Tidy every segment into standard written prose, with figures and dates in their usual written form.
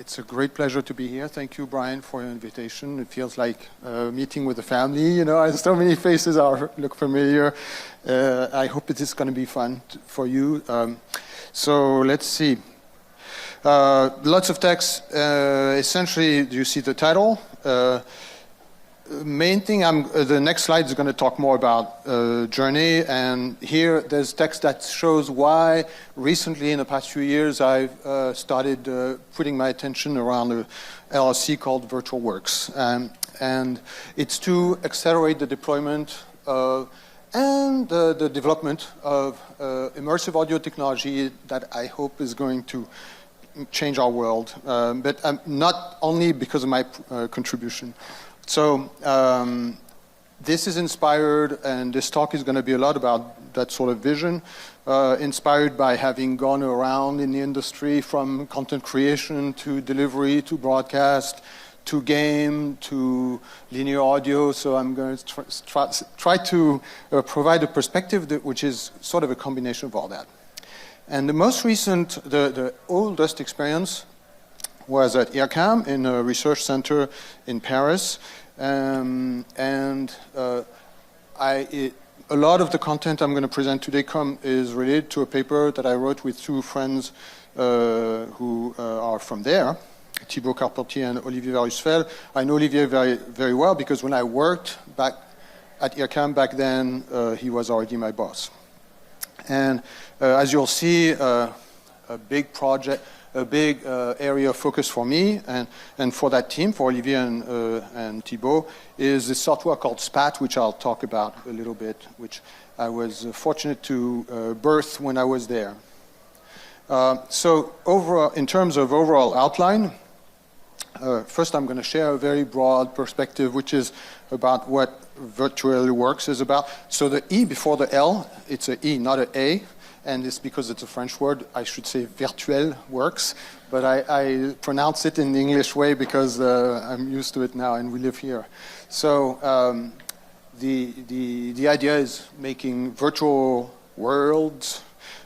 It's a great pleasure to be here. Thank you, Brian, for your invitation. It feels like a meeting with the family. You know, so many faces look familiar. I hope it is going to be fun for you. So let's see. Lots of text. Essentially, you see the title. Main thing, the next slide is going to talk more about journey, and here there's text that shows why recently in the past few years I've started putting my attention around a LLC called Virtual Works, and it's to accelerate the deployment and the development of immersive audio technology that I hope is going to change our world, but not only because of my contribution. So this is inspired, and this talk is going to be a lot about that sort of vision, inspired by having gone around in the industry from content creation to delivery to broadcast to game to linear audio. So I'm going to try to provide a perspective which is sort of a combination of all that. And the most recent, the oldest experience was at IRCAM in a research center in Paris, a lot of the content I'm going to present today is related to a paper that I wrote with two friends who are from there, Thibaut Carpentier and Olivier Varusfeld. I know Olivier very, very well because when I worked back at IRCAM back then, he was already my boss. And as you'll see, a big project, a big area of focus for me and for that team, for Olivier and Thibaut, is this software called SPAT, which I'll talk about a little bit, which I was fortunate to birth when I was there. So overall, in terms of overall outline, first I'm going to share a very broad perspective, which is about what Virtual Works is about. So the E before the L, it's an E, not an A. And it's because it's a French word, I should say Virtuel Works, but I pronounce it in the English way because I'm used to it now and we live here. So the idea is making virtual worlds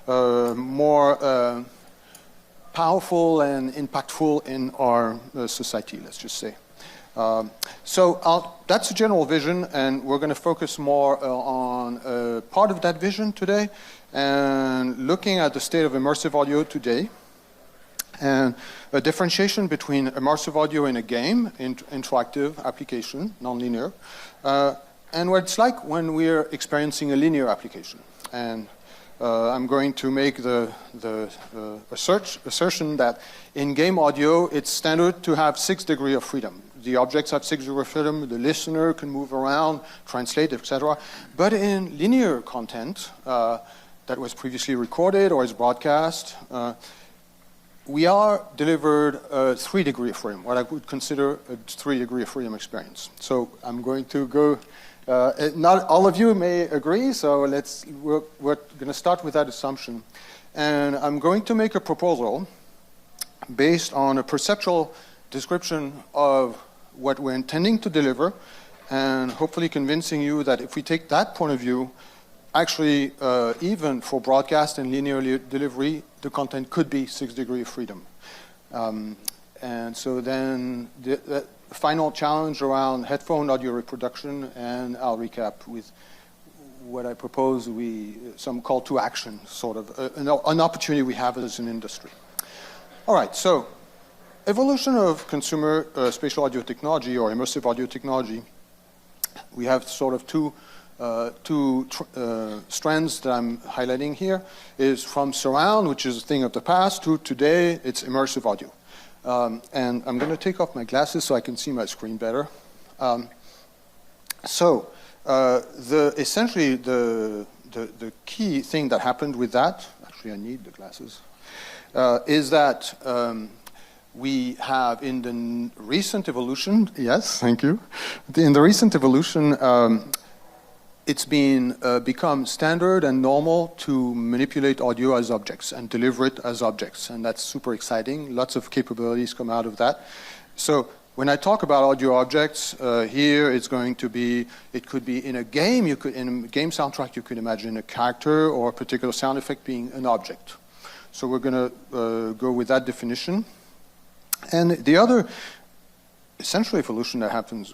more powerful and impactful in our society, let's just say. That's a general vision, and we're going to focus more on part of that vision today, and looking at the state of immersive audio today, and a differentiation between immersive audio in a game, interactive application, non-linear, and what it's like when we're experiencing a linear application. And I'm going to make the assertion that in game audio, it's standard to have 6 degrees of freedom. The objects have 6 degrees of freedom, the listener can move around, translate, etc. But in linear content that was previously recorded or is broadcast, we are delivered a 3 degrees of freedom, what I would consider a 3 degrees of freedom experience. So I'm going to go, not all of you may agree, so we're going to start with that assumption. And I'm going to make a proposal based on a perceptual description of what we're intending to deliver, and hopefully convincing you that if we take that point of view, actually, even for broadcast and linear delivery, the content could be 6 degrees of freedom. And so then the final challenge around headphone audio reproduction, and I'll recap with what I propose some call to action, sort of, an opportunity we have as an industry. All right, so evolution of consumer spatial audio technology or immersive audio technology. We have sort of two strands that I'm highlighting here, is from surround, which is a thing of the past, to today, it's immersive audio. And I'm going to take off my glasses so I can see my screen better. Essentially the key thing that happened with that, actually I need the glasses, is that we have in the recent evolution, yes, thank you. In the recent evolution, it's become standard and normal to manipulate audio as objects and deliver it as objects, and that's super exciting. Lots of capabilities come out of that. So when I talk about audio objects, here it's going to be, it could be in a game, in a game soundtrack, you could imagine a character or a particular sound effect being an object. So we're going to go with that definition. And the other essential evolution that happened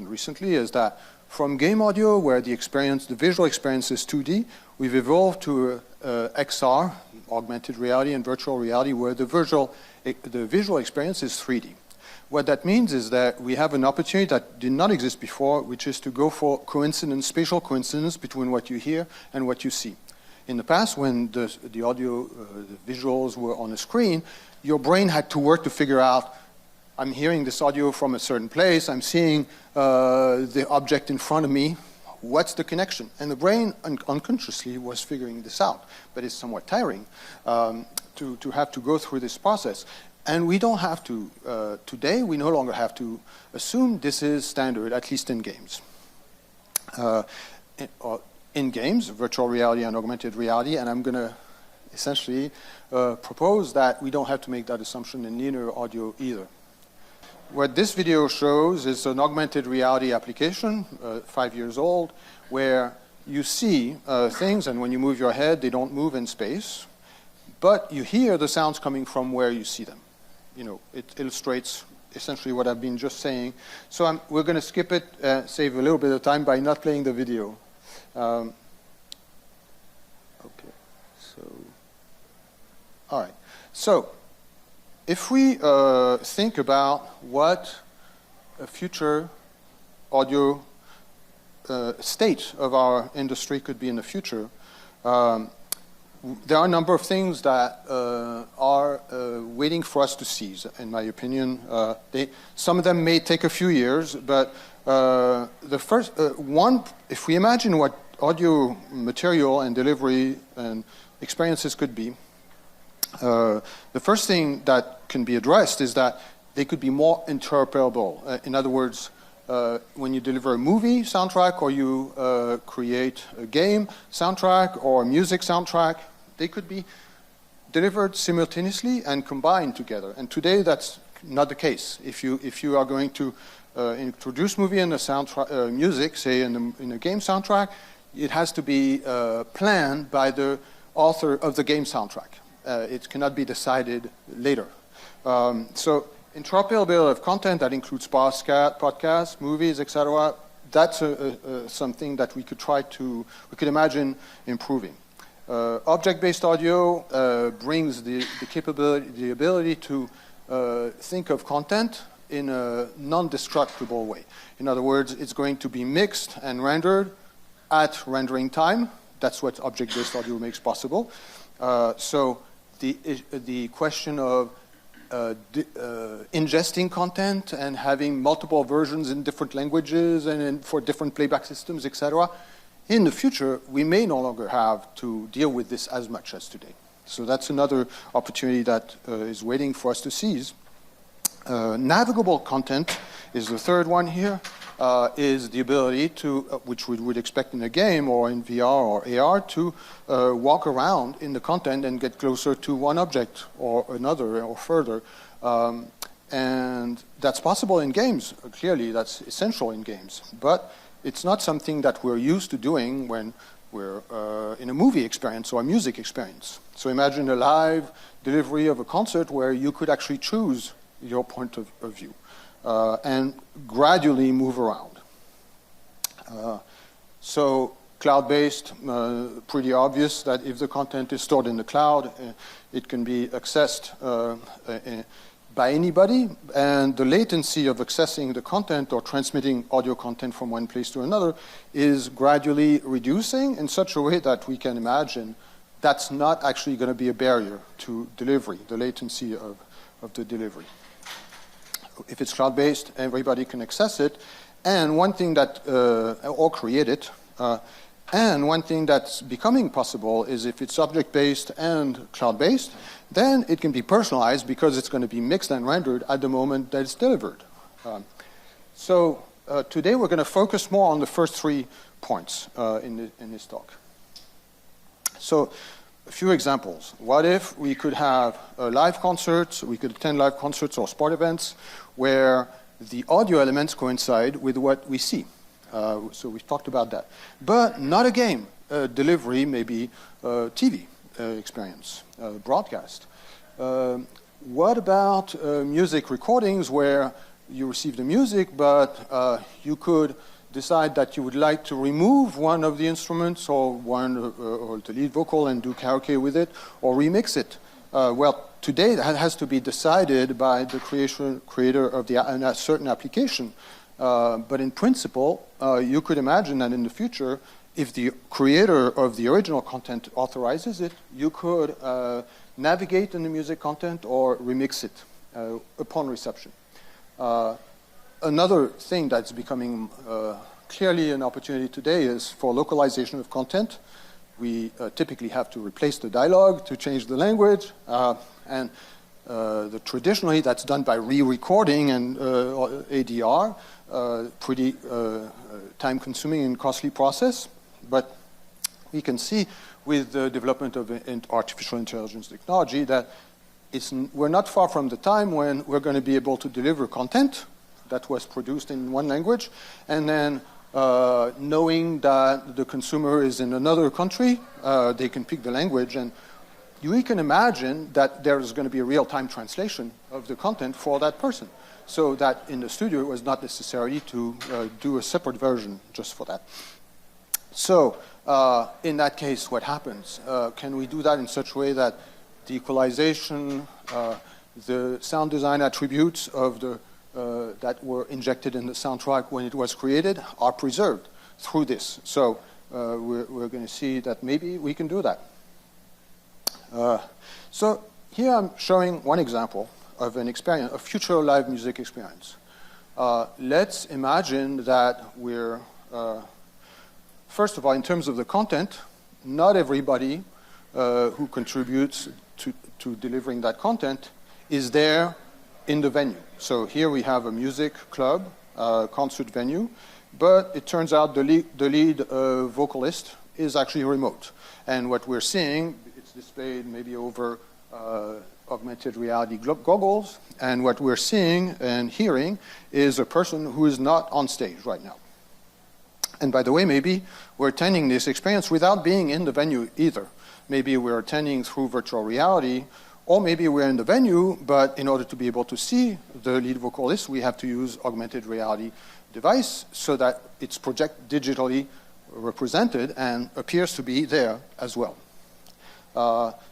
recently is that from game audio, where the visual experience is 2D, we've evolved to XR, augmented reality and virtual reality, where the visual experience is 3D. What that means is that we have an opportunity that did not exist before, which is to go for spatial coincidence between what you hear and what you see. In the past, when the audio, the visuals were on a screen, your brain had to work to figure out, I'm hearing this audio from a certain place, I'm seeing the object in front of me, what's the connection? And the brain unconsciously was figuring this out, but it's somewhat tiring to have to go through this process. And we don't have to, today, we no longer have to assume this is standard, at least in games. In games, virtual reality and augmented reality, and I'm going to essentially propose that we don't have to make that assumption in linear audio either. What this video shows is an augmented reality application, 5 years old, where you see things, and when you move your head, they don't move in space, but you hear the sounds coming from where you see them. You know, it illustrates essentially what I've been just saying. So we're going to skip it, save a little bit of time by not playing the video. Okay, so, all right. So, if we think about what a future audio state of our industry could be in the future, there are a number of things that are waiting for us to seize, in my opinion. Some of them may take a few years, but the first one, if we imagine what audio material and delivery and experiences could be, the first thing that can be addressed is that they could be more interoperable. In other words, when you deliver a movie soundtrack or you create a game soundtrack or a music soundtrack, they could be delivered simultaneously and combined together. And today that's not the case. If you are going to introduce movie and a music, say in a game soundtrack, it has to be planned by the author of the game soundtrack. It cannot be decided later. So interoperability of content that includes podcasts, movies, etc. That's something that we could imagine improving. Object-based audio brings the ability to think of content in a non-destructible way. In other words, it's going to be mixed and rendered at rendering time. That's what object-based audio makes possible. So the question of ingesting content and having multiple versions in different languages and for different playback systems, etc. In the future, we may no longer have to deal with this as much as today. So that's another opportunity that is waiting for us to seize. Navigable content is the third one here, is the ability to, which we would expect in a game or in VR or AR, to walk around in the content and get closer to one object or another or further. And that's possible in games. Clearly, that's essential in games. But it's not something that we're used to doing when we're in a movie experience or a music experience. So imagine a live delivery of a concert where you could actually choose your point of view and gradually move around. So cloud-based, pretty obvious that if the content is stored in the cloud, it can be accessed by anybody, and the latency of accessing the content or transmitting audio content from one place to another is gradually reducing in such a way that we can imagine that's not actually going to be a barrier to delivery, the latency of the delivery. If it's cloud-based, everybody can access it, and one thing that, or create it, and one thing that's becoming possible is if it's object-based and cloud-based, then it can be personalized because it's going to be mixed and rendered at the moment that it's delivered. So today we're going to focus more on the first 3 points in this talk. So a few examples. What if we could have live concerts, we could attend live concerts or sport events where the audio elements coincide with what we see? So we've talked about that. But not a game. Delivery, maybe TV experience, broadcast. what about music recordings where you receive the music, but you could decide that you would like to remove one of the instruments or or the lead vocal and do karaoke with it or remix it? Well, today that has to be decided by the creator of a certain application. But in principle, you could imagine that in the future, if the creator of the original content authorizes it, you could navigate in the music content or remix it upon reception. Another thing that's becoming clearly an opportunity today is for localization of content. We typically have to replace the dialogue to change the language, and traditionally that's done by re-recording and ADR, pretty time-consuming and costly process. But we can see with the development of artificial intelligence technology that we're not far from the time when we're going to be able to deliver content that was produced in one language, and then knowing that the consumer is in another country, they can pick the language, and we can imagine that there's going to be a real-time translation of the content for that person, so that in the studio it was not necessary to do a separate version just for that. So in that case, what happens? Can we do that in such a way that the equalization, the sound design attributes of that were injected in the soundtrack when it was created are preserved through this? So we're going to see that maybe we can do that. So here I'm showing one example of an experience, a future live music experience. Let's imagine that we're, first of all, in terms of the content, not everybody who contributes to delivering that content is there in the venue. So here we have a music club, concert venue, but it turns out the lead vocalist is actually remote. And what we're seeing, it's displayed maybe over augmented reality goggles, and what we're seeing and hearing is a person who is not on stage right now. And by the way, maybe we're attending this experience without being in the venue either. Maybe we're attending through virtual reality, or maybe we're in the venue, but in order to be able to see the lead vocalist, we have to use augmented reality device so that it's digitally represented and appears to be there as well.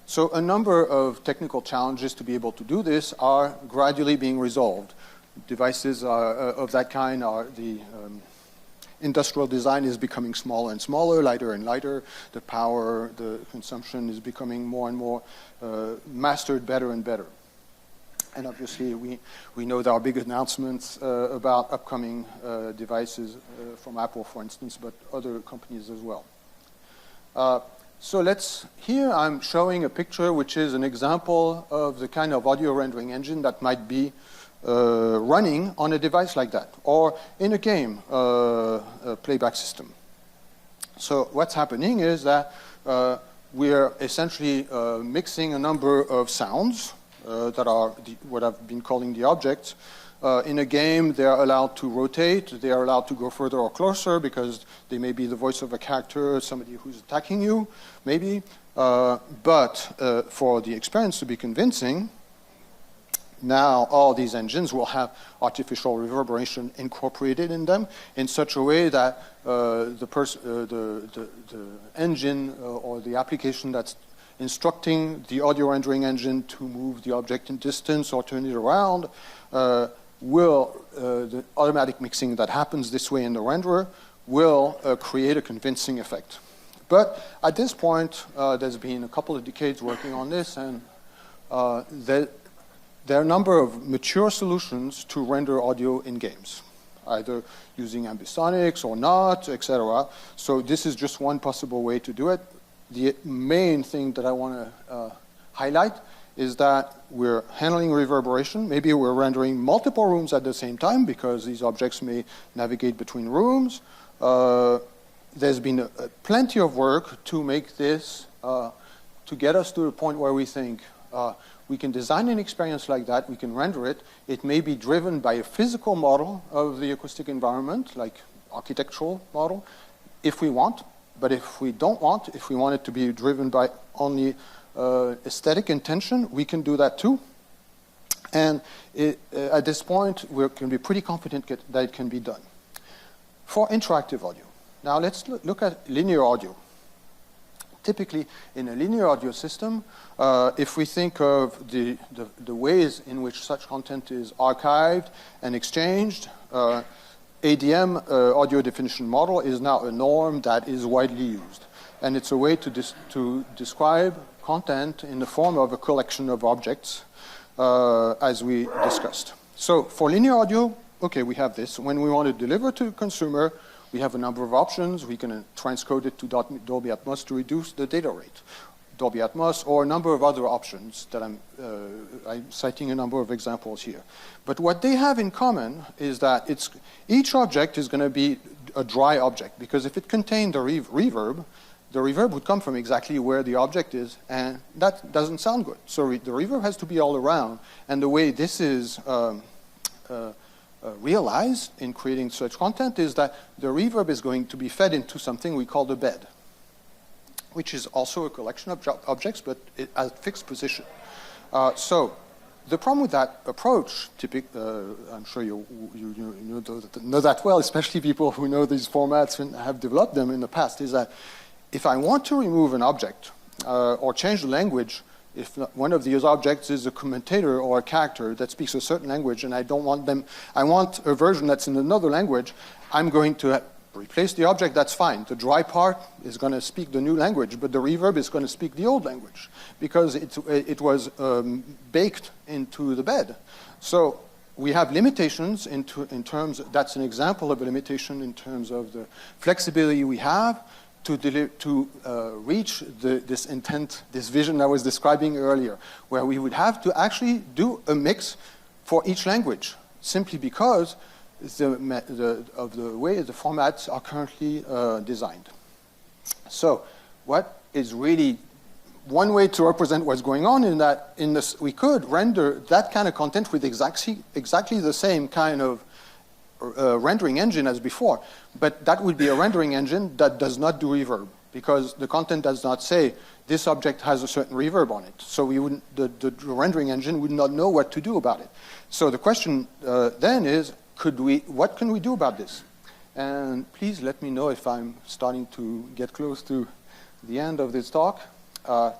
So a number of technical challenges to be able to do this are gradually being resolved. Devices of that kind are industrial design is becoming smaller and smaller, lighter and lighter. The power, the consumption is becoming more and more mastered better and better. And obviously, we know there are big announcements about upcoming devices from Apple, for instance, but other companies as well. So here I'm showing a picture which is an example of the kind of audio rendering engine that might be running on a device like that, or in a game, a playback system. So what's happening is that we're essentially mixing a number of sounds that are what I've been calling the objects. In a game, they're allowed to rotate, they are allowed to go further or closer because they may be the voice of a character, somebody who's attacking you, maybe. But for the experience to be convincing, now all these engines will have artificial reverberation incorporated in them in such a way that the engine or the application that's instructing the audio rendering engine to move the object in distance or turn it around the automatic mixing that happens this way in the renderer will create a convincing effect. But at this point, there's been a couple of decades working on this, and there are a number of mature solutions to render audio in games, either using ambisonics or not, etc. So this is just one possible way to do it. The main thing that I want to highlight is that we're handling reverberation. Maybe we're rendering multiple rooms at the same time because these objects may navigate between rooms. There's been plenty of work to make this, to get us to the point where we think we can design an experience like that, we can render it. It may be driven by a physical model of the acoustic environment, like architectural model, if we want. But if we don't want, if we want it to be driven by only aesthetic intention, we can do that too. And at this point, we can be pretty confident that it can be done. For interactive audio, now let's look at linear audio. Typically, in a linear audio system, if we think of the ways in which such content is archived and exchanged, ADM, audio definition model, is now a norm that is widely used. And it's a way to describe content in the form of a collection of objects, as we discussed. So for linear audio, okay, we have this. When we want to deliver to the consumer, we have a number of options. We can transcode it to Dolby Atmos to reduce the data rate, Dolby Atmos, or a number of other options that I'm citing a number of examples here. But what they have in common is that each object is going to be a dry object, because if it contained a reverb, the reverb would come from exactly where the object is, and that doesn't sound good. So the reverb has to be all around, and the way this is realized in creating such content is that the reverb is going to be fed into something we call the bed, which is also a collection of objects, but at fixed position. So the problem with that approach, I'm sure you know that well, especially people who know these formats and have developed them in the past, is that if I want to remove an object or change the language, if one of these objects is a commentator or a character that speaks a certain language and I don't want them, I want a version that's in another language, I'm going to replace the object, that's fine. The dry part is going to speak the new language, but the reverb is going to speak the old language because it was baked into the bed. So we have limitations in terms, that's an example of a limitation in terms of the flexibility we have to reach this intent, this vision I was describing earlier, where we would have to actually do a mix for each language, simply because of the way the formats are currently designed. So what is really one way to represent what's going on in that, we could render that kind of content with exactly the same kind of rendering engine as before, but that would be a rendering engine that does not do reverb, because the content does not say this object has a certain reverb on it. So we wouldn't, the rendering engine would not know what to do about it. So the question then is, what can we do about this? And please let me know if I'm starting to get close to the end of this talk. So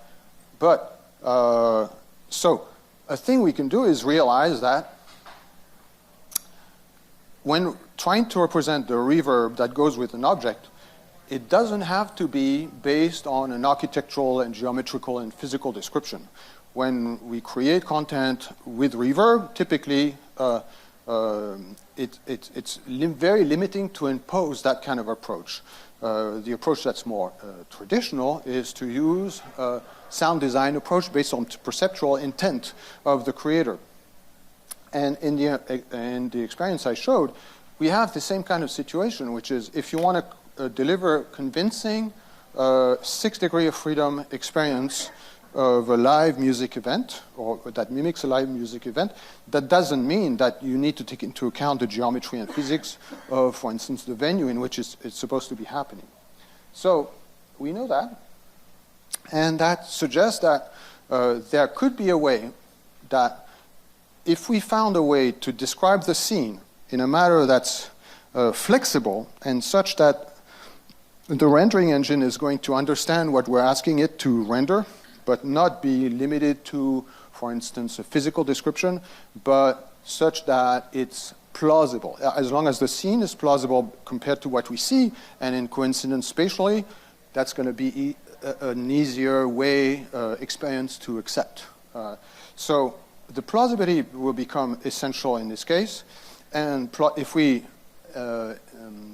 a thing we can do is realize that when trying to represent the reverb that goes with an object, it doesn't have to be based on an architectural and geometrical and physical description. When we create content with reverb, typically it's very limiting to impose that kind of approach. The approach that's more traditional is to use a sound design approach based on perceptual intent of the creator. And in the experience I showed, we have the same kind of situation, which is if you want to deliver convincing 6 degrees of freedom experience of a live music event, or that mimics a live music event, that doesn't mean that you need to take into account the geometry and physics of, for instance, the venue in which it's supposed to be happening. So we know that, and that suggests that there could be a way that if we found a way to describe the scene in a manner that's flexible and such that the rendering engine is going to understand what we're asking it to render, but not be limited to, for instance, a physical description, but such that it's plausible. As long as the scene is plausible compared to what we see and in coincidence spatially, that's going to be an easier way experience to accept. So the plausibility will become essential in this case, and if we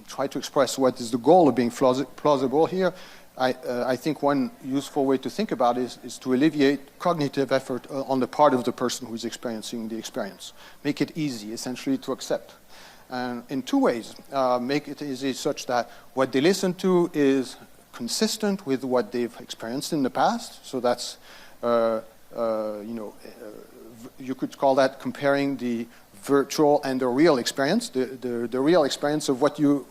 try to express what is the goal of being plausible here, I think one useful way to think about it is to alleviate cognitive effort on the part of the person who's experiencing the experience. Make it easy, essentially, to accept. And in 2 ways. Make it easy such that what they listen to is consistent with what they've experienced in the past. So that's, you could call that comparing the virtual and the real experience, the real experience of what you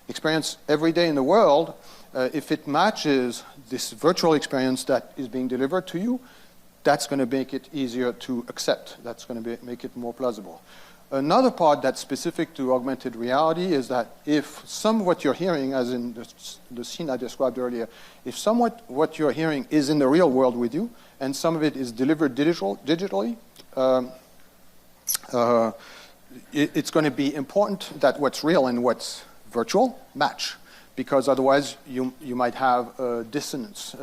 experience every day in the world. If it matches this virtual experience that is being delivered to you, that's going to make it easier to accept. That's going to make it more plausible. Another part that's specific to augmented reality is that if some of what you're hearing, as in the scene I described earlier, if somewhat what you're hearing is in the real world with you, and some of it is delivered digitally, it's going to be important that what's real and what's virtual match, because otherwise you might have a dissonance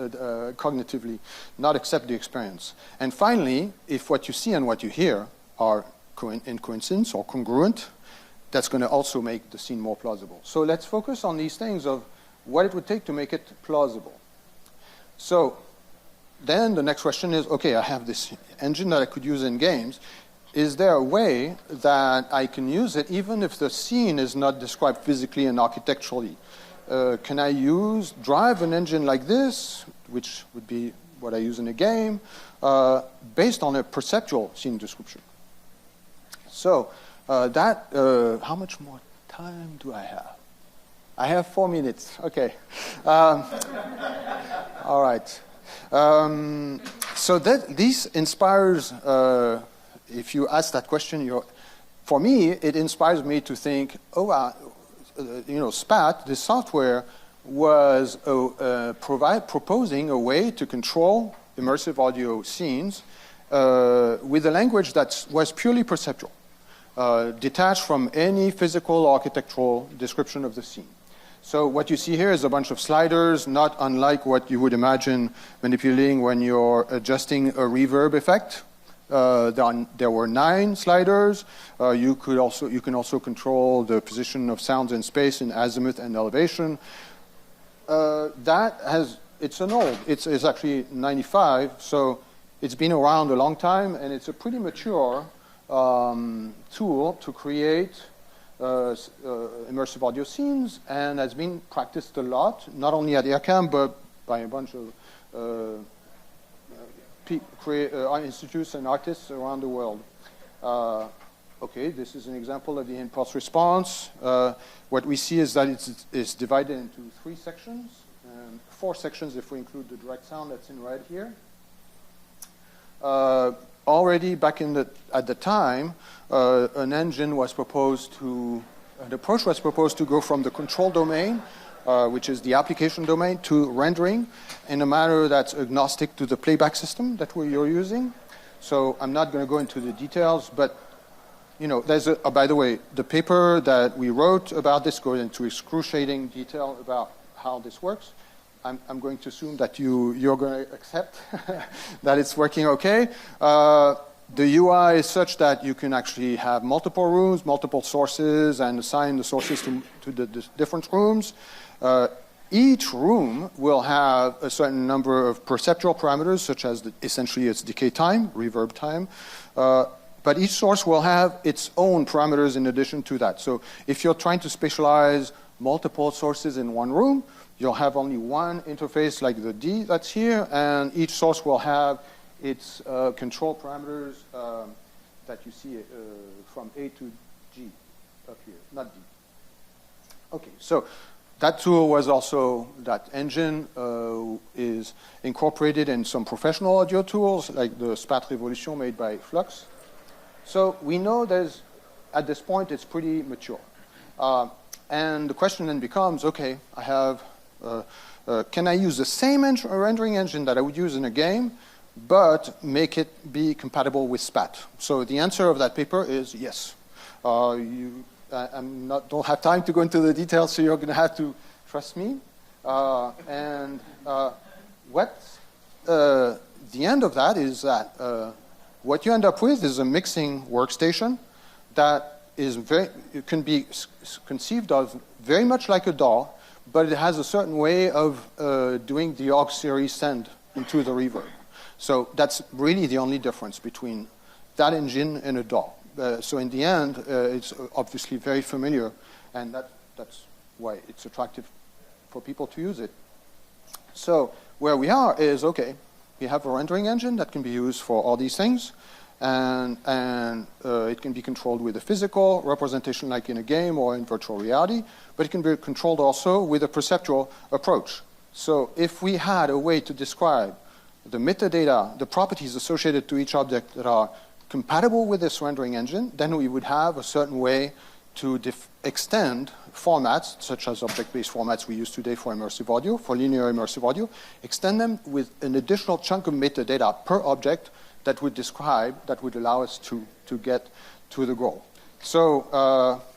cognitively, not accept the experience. And finally, if what you see and what you hear are in coincidence or congruent, that's going to also make the scene more plausible. So let's focus on these things of what it would take to make it plausible. So then the next question is, okay, I have this engine that I could use in games. Is there a way that I can use it even if the scene is not described physically and architecturally? Can I drive an engine like this, which would be what I use in a game, based on a perceptual scene description? So how much more time do I have? I have 4 minutes. Okay. All right. So this inspires, if you ask that question, for me, it inspires me to think, SPAT, this software, was proposing a way to control immersive audio scenes with a language that was purely perceptual, detached from any physical or architectural description of the scene. So what you see here is a bunch of sliders, not unlike what you would imagine manipulating when you're adjusting a reverb effect. There were 9 sliders. You can also control the position of sounds in space in azimuth and elevation. It's actually 95, so it's been around a long time, and it's a pretty mature tool to create immersive audio scenes, and has been practiced a lot, not only at AirCam, but by a bunch of institutes and artists around the world. Okay, this is an example of the impulse response. What we see is that it's divided into 3 sections, 4 sections if we include the direct sound that's in red here. Already back at the time, an approach was proposed to go from the control domain, which is the application domain, to rendering in a manner that's agnostic to the playback system that you're using. So I'm not going to go into the details, but there's by the way, the paper that we wrote about this goes into excruciating detail about how this works. I'm going to assume that you're going to accept that it's working okay. The UI is such that you can actually have multiple rooms, multiple sources, and assign the sources to the different rooms. Each room will have a certain number of perceptual parameters, such as essentially its decay time, reverb time. But each source will have its own parameters in addition to that. So if you're trying to spatialize multiple sources in one room, you'll have only one interface like the D that's here, and each source will have its control parameters that you see from A to G up here, not D. Okay, so that tool was also, that engine is incorporated in some professional audio tools like the SPAT Revolution made by Flux. So we know at this point it's pretty mature. And the question then becomes, okay, I have, can I use the same rendering engine that I would use in a game, but make it be compatible with SPAT? So the answer of that paper is yes. Don't have time to go into the details, so you're going to have to trust me. The end of that is that what you end up with is a mixing workstation that it can be conceived of very much like a DAW, but it has a certain way of doing the auxiliary send into the reverb. So that's really the only difference between that engine and a DAW. So in the end, it's obviously very familiar, and that's why it's attractive for people to use it. So where we are is, okay, we have a rendering engine that can be used for all these things, and it can be controlled with a physical representation like in a game or in virtual reality, but it can be controlled also with a perceptual approach. So if we had a way to describe the metadata, the properties associated to each object that are compatible with this rendering engine, then we would have a certain way to extend formats, such as object-based formats we use today for immersive audio, for linear immersive audio, extend them with an additional chunk of metadata per object that would describe, that would allow us to get to the goal. So,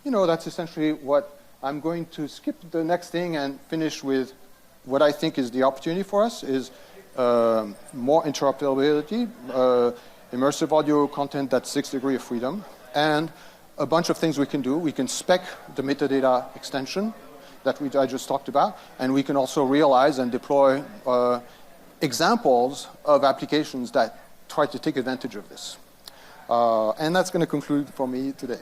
that's essentially what I'm going to skip the next thing and finish with what I think is the opportunity for us is more interoperability, immersive audio content that's 6 degrees of freedom, and a bunch of things we can do. We can spec the metadata extension that I just talked about, and we can also realize and deploy examples of applications that try to take advantage of this. And that's going to conclude for me today.